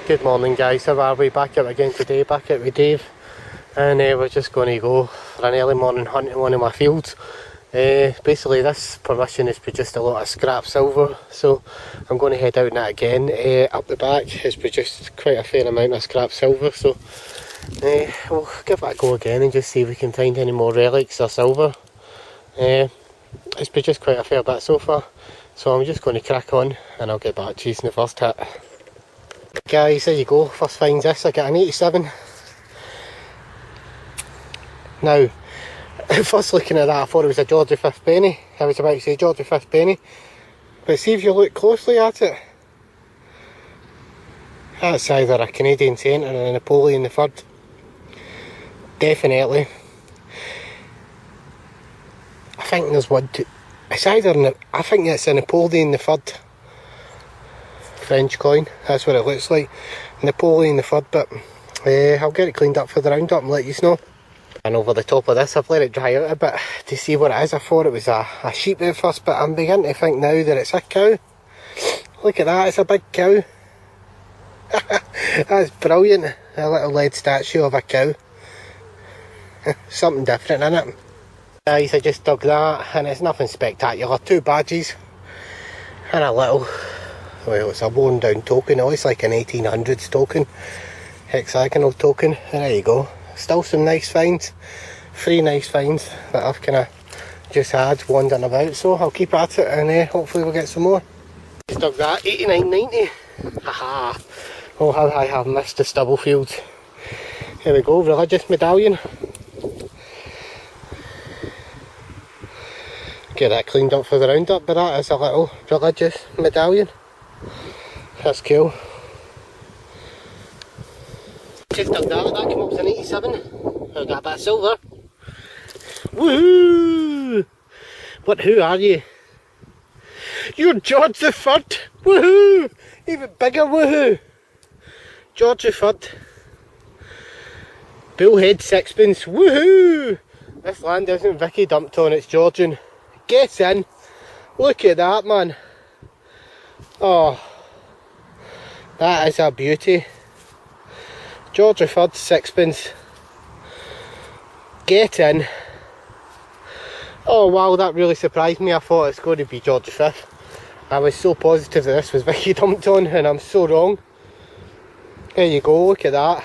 Good morning guys, how are we? Back up again today, back up with Dave, and we're just going to go for an early morning hunt in one of my fields. Basically this permission has produced a lot of scrap silver, so I'm going to head out in that again. Up the back has produced quite a fair amount of scrap silver, so we'll give it a go again and just see if we can find any more relics or silver. It's produced quite a fair bit so far, so I'm just going to crack on and I'll get back to you in the first hit. Guys, there you go, first finds this. I got an 87. Now, first looking at that I thought it was a Georgia 5th penny. I was about to say Georgia 5th penny, but see if you look closely at it, that's either a Canadian cent or a Napoleon III. Definitely. I think there's one, two, it's either, I think it's a Napoleon III French coin, that's what it looks like, Napoleon III, but I'll get it cleaned up for the roundup and let you know. And over the top of this I've let it dry out a bit to see what it is. I thought it was a sheep at first, but I'm beginning to think now that it's a cow. Look at that, it's a big cow. That's brilliant, a little lead statue of a cow. Something different in it. Guys, I just dug that and it's nothing spectacular. 2 badges and a little, well, it's a worn down token. It looks like an 1800s token, hexagonal token, and there you go. Still some nice finds, 3 nice finds that I've kind of just had wandering about, so I'll keep at it and hopefully we'll get some more. Just dug that, 89.90. Haha, oh how I have missed the stubble fields. Here we go, religious medallion. Get that cleaned up for the roundup, but that is a little religious medallion. That's cool. Just dug that came up as an 87. I got a bit of silver. Woohoo! But who are you? You're George the III! Woohoo! Even bigger woohoo! George the III. Bullhead sixpence, woohoo! This land isn't Vicky dumped on, it's Georgian. Get in! Look at that, man! Oh, that is a beauty. George III, sixpence. Get in. Oh wow, that really surprised me. I thought it's going to be George V. I was so positive that this was Vicky dumped on, and I'm so wrong. There you go, look at that.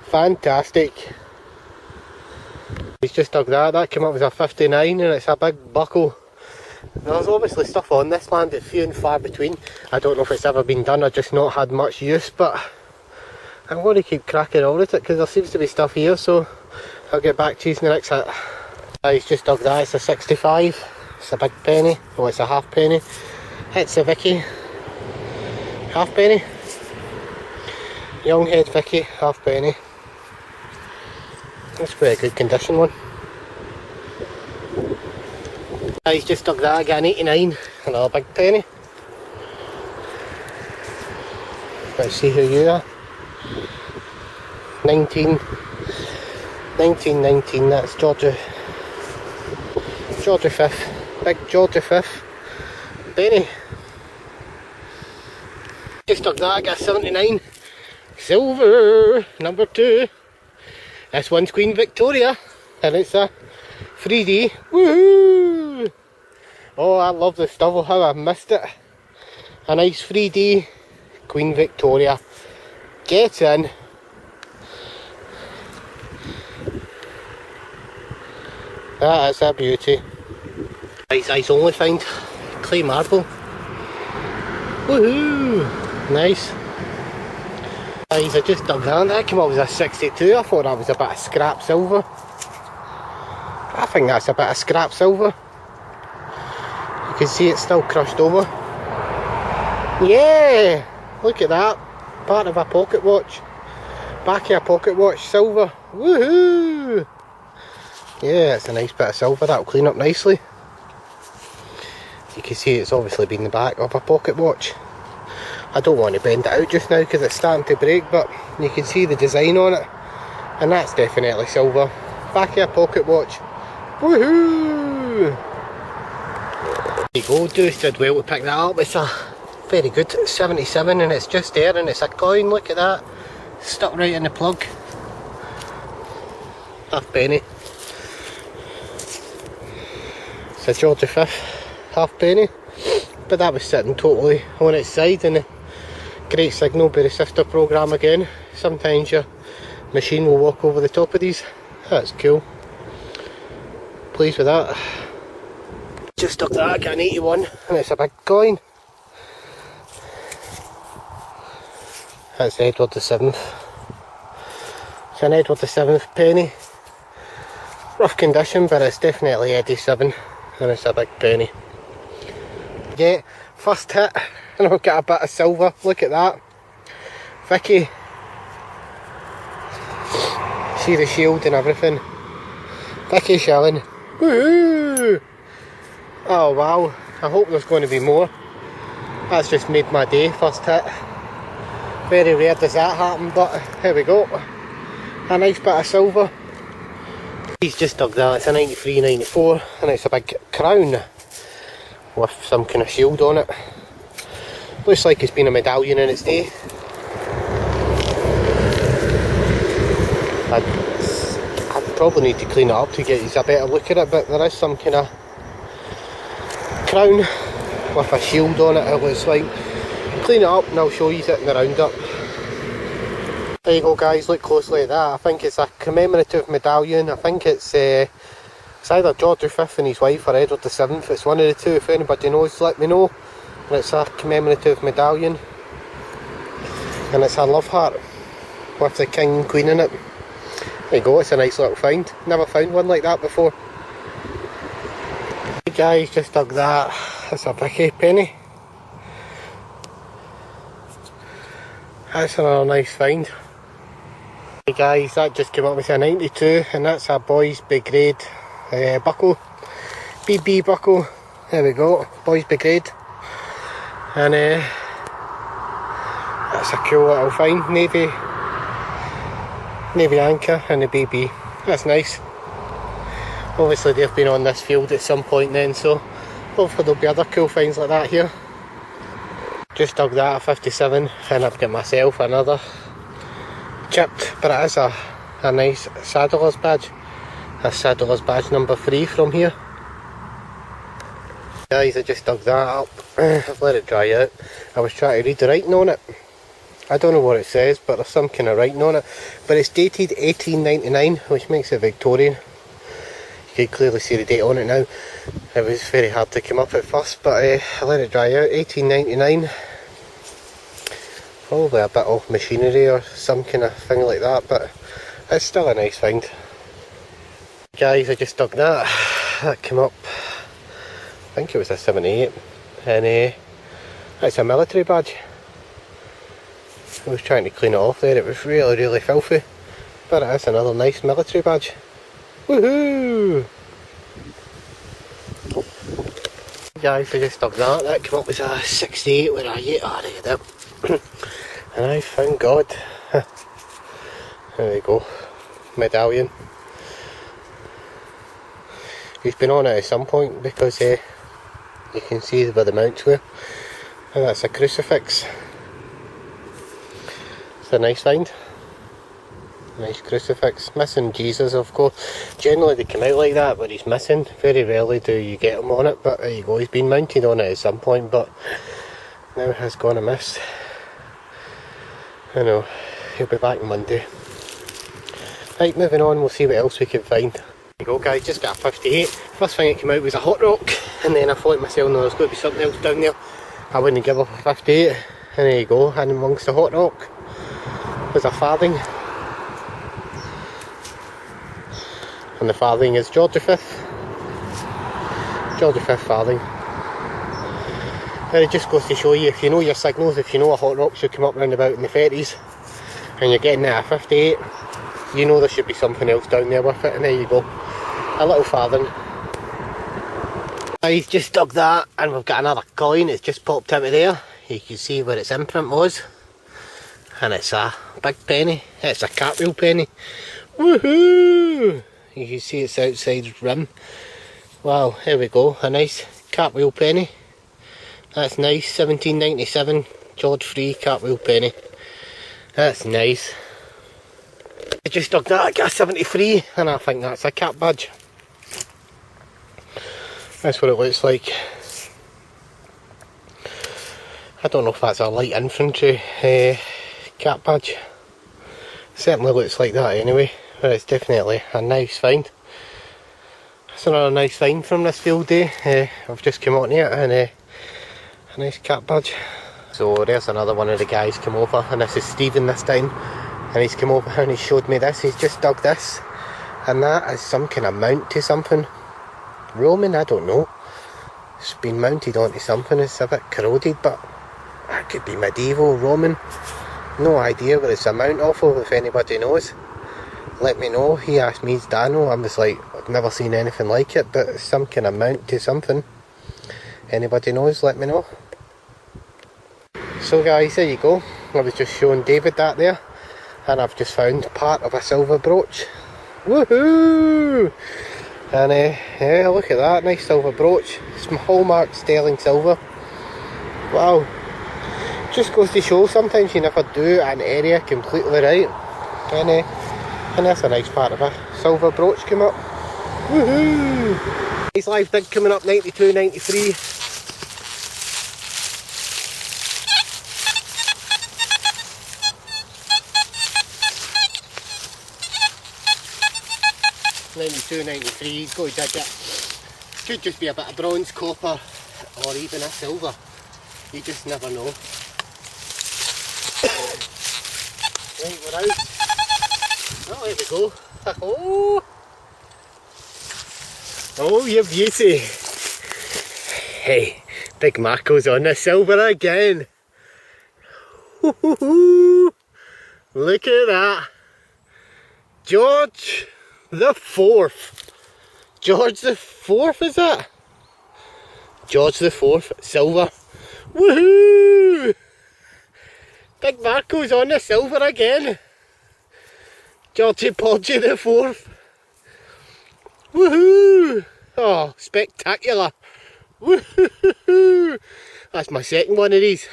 Fantastic. He's just dug that came up as a 59 and it's a big buckle. There's obviously stuff on this land, it's few and far between. I don't know if it's ever been done or just not had much use, but I'm going to keep cracking on at it because there seems to be stuff here, so I'll get back to you in the next hit. He's just dug that, it's a 65, it's a big penny, oh it's a half penny. It's a Vicky, half penny. Young head Vicky, half penny. That's quite a good condition one. He's just dug that, I got an 89, another big penny. Let's see who you are. 1919, that's Georgia V, big Georgia V penny. Just dug that, I got a 79, silver, number 2. This one's Queen Victoria, and it's a 3D, woohoo! Oh, I love the stubble, how I missed it. A nice 3D Queen Victoria. Get in. That is a beauty. Nice eyes only find, clay marble. Woohoo! Nice. I just dug that came up as a 62. I thought that was a bit of scrap silver. I think that's a bit of scrap silver. You can see it's still crushed over. Yeah! Look at that. Part of a pocket watch. Back of a pocket watch, silver. Woohoo! Yeah, it's a nice bit of silver, that'll clean up nicely. You can see it's obviously been the back of a pocket watch. I don't want to bend it out just now because it's starting to break, but you can see the design on it, and that's definitely silver. Back of a pocket watch. Woohoo! There you go, Deus did well to pick that up. It's a very good. 77, and it's just there, and it's a coin, look at that. Stuck right in the plug. Halfpenny. It's a George V halfpenny, but that was sitting totally on its side in the great signal by the sifter program again. Sometimes your machine will walk over the top of these. That's cool. Pleased with that. Just stuck that, got an 81, and it's a big coin. That's Edward the 7th. It's an Edward the 7th penny. Rough condition, but it's definitely 87, and it's a big penny. Yeah, first hit, and I've got a bit of silver, look at that. Vicky. See the shield and everything. Vicky shilling. Woohoo! Oh wow, I hope there's going to be more. That's just made my day, first hit. Very rare does that happen, but here we go. A nice bit of silver. He's just dug that, it's a 93, 94, and it's a big crown with some kind of shield on it. Looks like it's been a medallion in its day. I'd probably need to clean it up to get you a better look at it, but there is some kind of crown with a shield on it, it looks like. Clean it up and I'll show you it in the roundup. There you go guys, look closely at that. I think it's a commemorative medallion. I think it's either George V and his wife or Edward the 7th. It's one of the two. If anybody knows, let me know. And it's a commemorative medallion. And it's a love heart with the king and queen in it. There you go, it's a nice little find. Never found one like that before. Hey guys, just dug that. It's a Vicky penny. That's another nice find. Hey guys, that just came up with a 92, and that's a boys brigade buckle. BB buckle. There we go, boys brigade. And that's a cool little find. Navy anchor and the BB. That's nice. Obviously they've been on this field at some point then, so hopefully there'll be other cool finds like that here. Just dug that at 57, and I've got myself another chipped, but it is a nice saddler's badge. That's saddler's badge number 3 from here. Guys, I just dug that up. I've let it dry out. I was trying to read the writing on it. I don't know what it says, but there's some kind of writing on it. But it's dated 1899, which makes it Victorian. You can clearly see the date on it now. It was very hard to come up at first, but I let it dry out. 1899. Probably a bit of machinery or some kind of thing like that, but it's still a nice find. Guys, I just dug that. That came up, I think it was a 78, and it's a military badge. I was trying to clean it off there, it was really filthy, but it is another nice military badge. Woohoo! Guys, I just dug that. That came up with a 68 with a 8. Oh, there you go. And I found God. There we go. Medallion. He's been on it at some point because you can see where the mounts were. And that's a crucifix. It's a nice find. Nice crucifix. Missing Jesus, of course. Generally they come out like that, but he's missing. Very rarely do you get him on it, but there you go. He's been mounted on it at some point, but now it has gone amiss. I know. He'll be back Monday. Right, moving on, we'll see what else we can find. There you go guys, just got a 58. First thing that came out was a hot rock, and then I thought to myself, no, there's got to be something else down there. I wouldn't give up a 58, and there you go, and amongst the hot rock was a farthing. And the farthing is George V. George V farthing. And it just goes to show you, if you know your signals, if you know a hot rock should come up round about in the 30s, and you're getting it at 58, you know there should be something else down there with it, and there you go. A little farthing. I just dug that, and we've got another coin. It's just popped out of there. You can see where its imprint was. And it's a big penny. It's a cartwheel penny. Woohoo! You can see its outside rim. Wow, here we go. A nice cartwheel penny. That's nice, 1797, George Free cartwheel penny. That's nice. I just dug that, I got a 73, and I think that's a cap badge. That's what it looks like. I don't know if that's a light infantry cap badge. Certainly looks like that anyway, but it's definitely a nice find. It's another nice find from this field day. I've just come on here and a nice cap badge. So there's another one of the guys come over, and this is Stephen this time, and he's come over and he showed me this. He's just dug this, and that is some kind of mount to something. Roman, I don't know. It's been mounted onto something. It's a bit corroded, but that could be medieval, Roman. No idea what it's a mount off of. If anybody knows, let me know. He asked me, is Dano? I was like, I've never seen anything like it, but it's some kind of mount to something. Anybody knows, let me know. So guys, there you go. I was just showing David that there, and I've just found part of a silver brooch. Woohoo! And yeah, look at that, nice silver brooch. Some hallmark sterling silver. Wow. Just goes to show sometimes you never do an area completely right. And that's a nice part of a silver brooch come up. Woohoo! Nice live dig coming up, 92, 93. £92.93, he's got to dig it. Could just be a bit of bronze, copper, or even a silver. You just never know. Right, we're out. Oh, there we go. Oh, oh, you beauty. Hey, Big Marco's on the silver again. Look at that. George the Fourth. George the Fourth, is that? George the Fourth, silver. Woohoo! Big Marco's on the silver again. Georgie Porgy the Fourth. Woohoo! Oh, spectacular. Woohoo! That's my second one of these.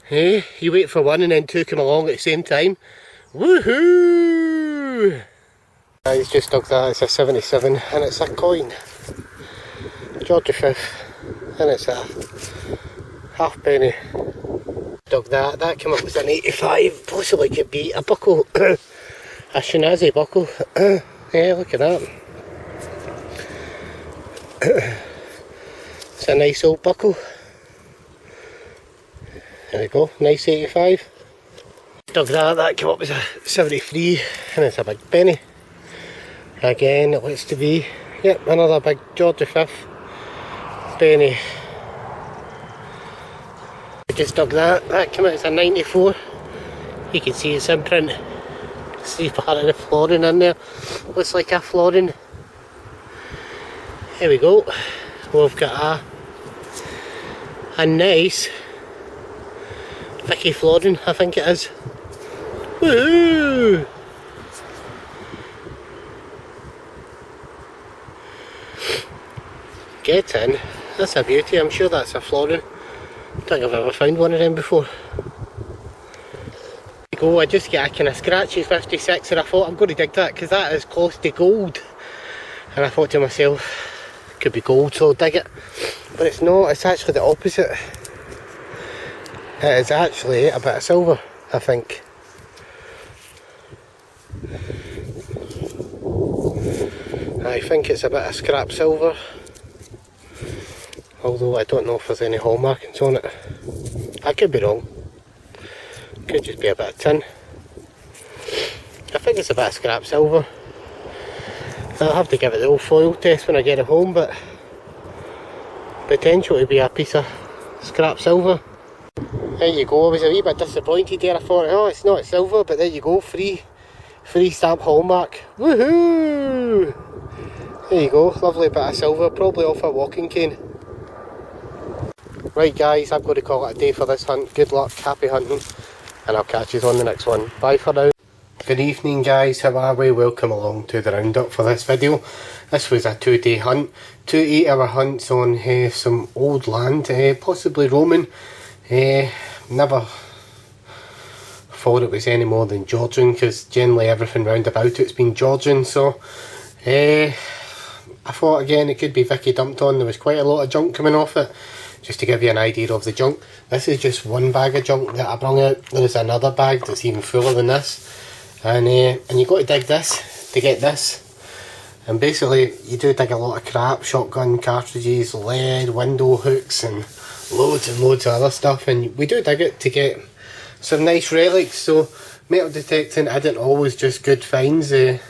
Hey, you wait for one and then two come along at the same time. Woohoo! He's just dug that, it's a 77 and it's a coin. George V, and it's a halfpenny. Dug that, that came up with an 85, possibly could be a buckle, a Shinazi buckle. Yeah, look at that. It's a nice old buckle. There we go, nice 85. Dug that, that came up with a 73 and it's a big penny. Again, it looks to be, yep, another big George V penny. I just dug that, that came out as a 94. You can see its imprint. See part of the flooring in there. Looks like a flooring. Here we go. We've got a nice Vicky flooring, I think it is. Woohoo! Get in. That's a beauty. I'm sure that's a flooring. I don't think I've ever found one of them before. There you go. I just get a kind of scratchy 56 and I thought I'm going to dig that because that is close to gold. And I thought to myself, it could be gold, so I'll dig it. But it's not. It's actually the opposite. It is actually a bit of silver, I think. I think it's a bit of scrap silver. Although I don't know if there's any hall markings on it. I could be wrong. Could just be a bit of tin. I think it's a bit of scrap silver. I'll have to give it the old foil test when I get it home, but potential to be a piece of scrap silver. There you go, I was a wee bit disappointed there. I thought, oh, it's not silver, but there you go, free stamp hallmark. Woohoo! There you go, lovely bit of silver, probably off a walking cane. Right guys, I've got to call it a day for this hunt. Good luck, happy hunting, and I'll catch you on the next one. Bye for now. Good evening guys, how are we? Welcome along to the roundup for this video. This was a 2-day hunt, 2 8-hour hunts on some old land, possibly Roman. Never thought it was any more than Georgian, because generally everything round about it's been Georgian, so I thought again it could be Vicky dumped on. There was quite a lot of junk coming off it. Just to give you an idea of the junk, this is just one bag of junk that I brung out. There's another bag that's even fuller than this. And you got to dig this to get this, and basically you do dig a lot of crap, shotgun cartridges, lead, window hooks and loads of other stuff, and we do dig it to get some nice relics. So metal detecting isn't always just good finds, it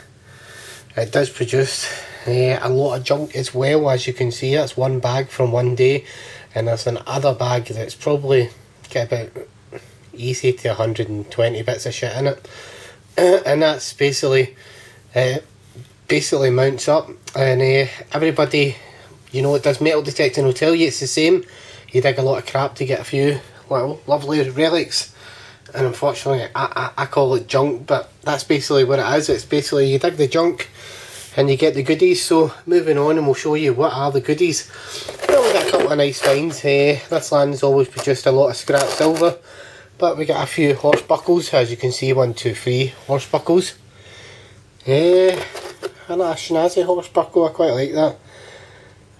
does produce a lot of junk as well. As you can see, that's one bag from one day, and there's another bag that's probably got about easy to 120 bits of shit in it. And that's basically mounts up, and everybody, you know, it does metal detecting will tell you it's the same. You dig a lot of crap to get a few little lovely relics, and unfortunately I call it junk, but that's basically what it is. It's basically you dig the junk and you get the goodies. So moving on, and we'll show you what are the goodies. Well, we got a couple of nice finds. This land's always produced a lot of scrap silver, but we got a few horse buckles, as you can see, 1, 2, 3 horse buckles. A little snazzy horse buckle, I quite like that.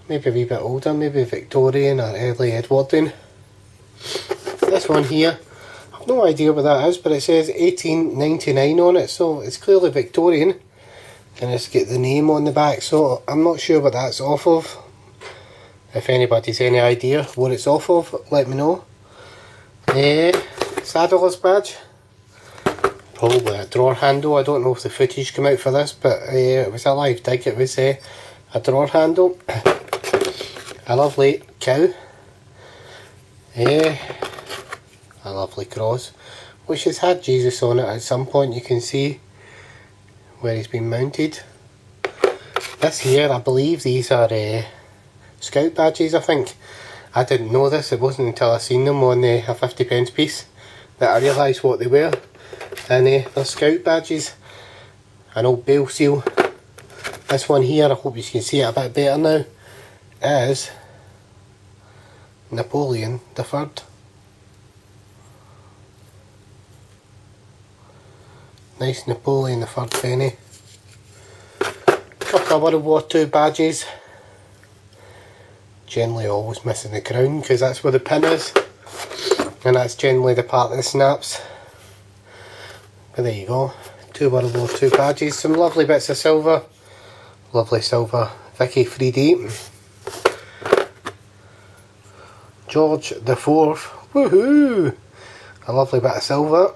Maybe a wee bit older, maybe Victorian or early Edwardian. This one here, I've no idea what that is, but it says 1899 on it, so it's clearly Victorian. And it's got the name on the back, so I'm not sure what that's off of. If anybody's any idea what it's off of, let me know. Saddler's badge, probably a drawer handle. I don't know if the footage came out for this, but it was a live dig. It was a drawer handle, a lovely cow, a lovely cross which has had Jesus on it at some point. You can see where he's been mounted. This here, I believe these are scout badges, I think. I didn't know this, it wasn't until I seen them on a 50p piece that I realised what they were. And they're scout badges. An old bale seal. This one here, I hope you can see it a bit better now, is Napoleon III. Nice Napoleon III penny. Couple of World War II badges. Generally always missing the crown, because that's where the pin is, and that's generally the part that snaps. But there you go, 2 World War II badges, some lovely bits of silver, lovely silver Vicky 3D. George the IV, woohoo! A lovely bit of silver.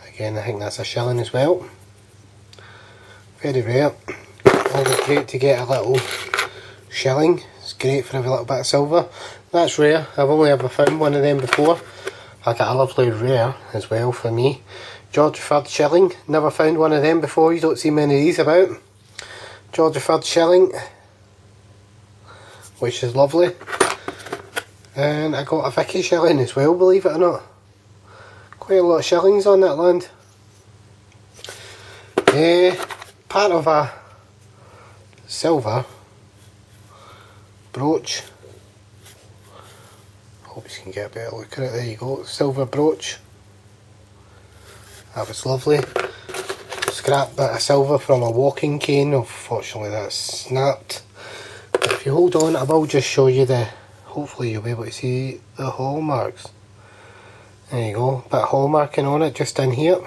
Again, I think that's a shilling as well. Very rare. Always great to get a little shilling. It's great for every little bit of silver. That's rare. I've only ever found one of them before. I got a lovely rare as well for me. George III shilling. Never found one of them before. You don't see many of these about. George III shilling, which is lovely. And I got a Vicky shilling as well, believe it or not. Quite a lot of shillings on that land. Part of a silver brooch. Hope you can get a better look at it. There you go, silver brooch. That was lovely. Scrap bit of silver from a walking cane. Unfortunately that's snapped. But if you hold on, I will just show you the, hopefully you'll be able to see the hallmarks. There you go, bit of hallmarking on it just in here.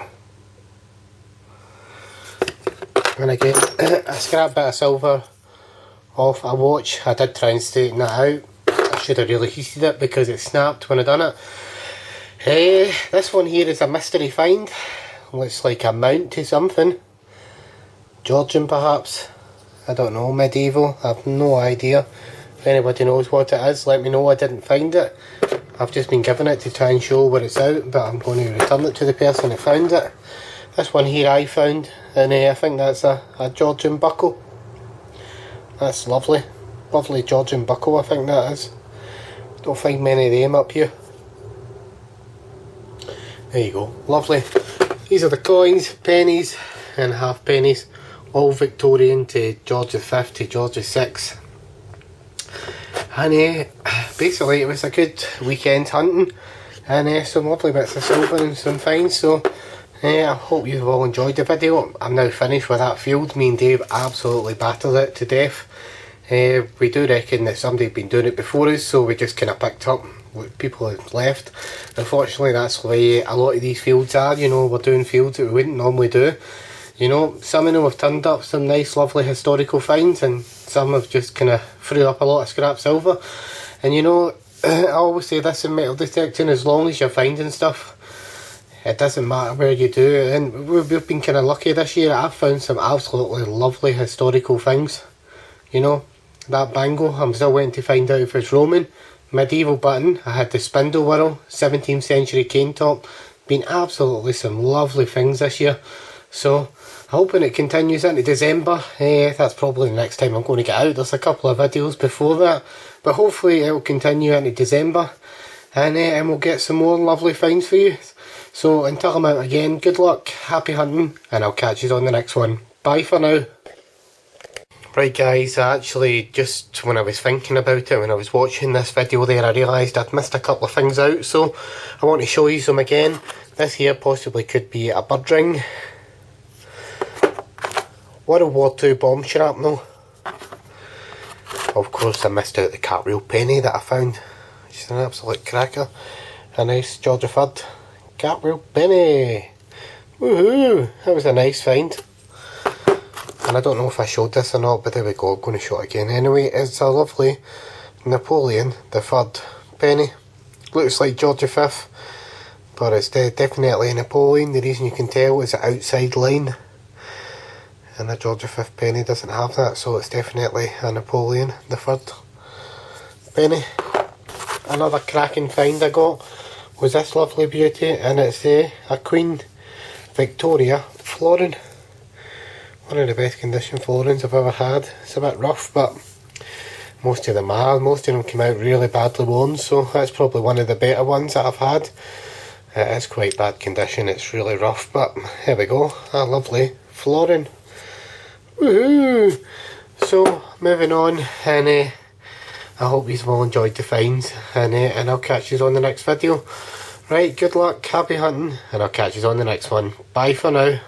And again, a scrap bit of silver off a watch. I did try and straighten that out. I should have really heated it because it snapped when I done it. This one here is a mystery find. Looks like a mount to something. Georgian perhaps. I don't know, medieval. I have no idea. If anybody knows what it is, let me know. I didn't find it. I've just been given it to try and show where it's out, but I'm going to return it to the person who found it. This one here I found, and I think that's a Georgian buckle. That's lovely. Lovely Georgian buckle, I think that is. Don't find many of them up here. There you go, lovely. These are the coins, pennies and half pennies, all Victorian to George V to George VI. And basically it was a good weekend hunting, and some lovely bits of silver and some finds. So I hope you've all enjoyed the video. I'm now finished with that field. Me and Dave absolutely battered it to death. We do reckon that somebody had been doing it before us, so we just kind of picked up what people had left. Unfortunately, that's the way a lot of these fields are. You know, we're doing fields that we wouldn't normally do. You know, some of them have turned up some nice lovely historical finds, and some have just kind of threw up a lot of scrap silver. And you know, I always say this in metal detecting, as long as you're finding stuff, it doesn't matter where you do it. And we've been kind of lucky this year. I've found some absolutely lovely historical things. You know, that bangle, I'm still waiting to find out if it's Roman. Medieval button, I had the spindle whirl, 17th century cane top. Been absolutely some lovely things this year. So, hoping it continues into December. That's probably the next time I'm going to get out. There's a couple of videos before that, but hopefully it'll continue into December, and we'll get some more lovely finds for you. So until I'm out again, good luck, happy hunting, and I'll catch you on the next one. Bye for now. Right guys, actually just when I was thinking about it, when I was watching this video there, I realised I'd missed a couple of things out, so I want to show you some again. This here possibly could be a bird ring. World War II bomb shrapnel. Of course I missed out the cartwheel penny that I found, which is an absolute cracker. A nice George III cartwheel penny. Woohoo! That was a nice find. And I don't know if I showed this or not, but there we go, I'm going to show it again. Anyway, it's a lovely Napoleon III penny. Looks like George V, but it's definitely a Napoleon. The reason you can tell is the outside line, and the George V penny doesn't have that, so it's definitely a Napoleon III penny. Another cracking find I got was this lovely beauty, and it's a Queen Victoria florin. One of the best condition florins I've ever had. It's a bit rough, but most of them are. Most of them came out really badly worn, so that's probably one of the better ones that I've had. It is quite bad condition, it's really rough, but here we go, a lovely florin. Woohoo! So, moving on, and I hope you've all enjoyed the finds, and I'll catch you on the next video. Right, good luck, happy hunting, and I'll catch you on the next one. Bye for now.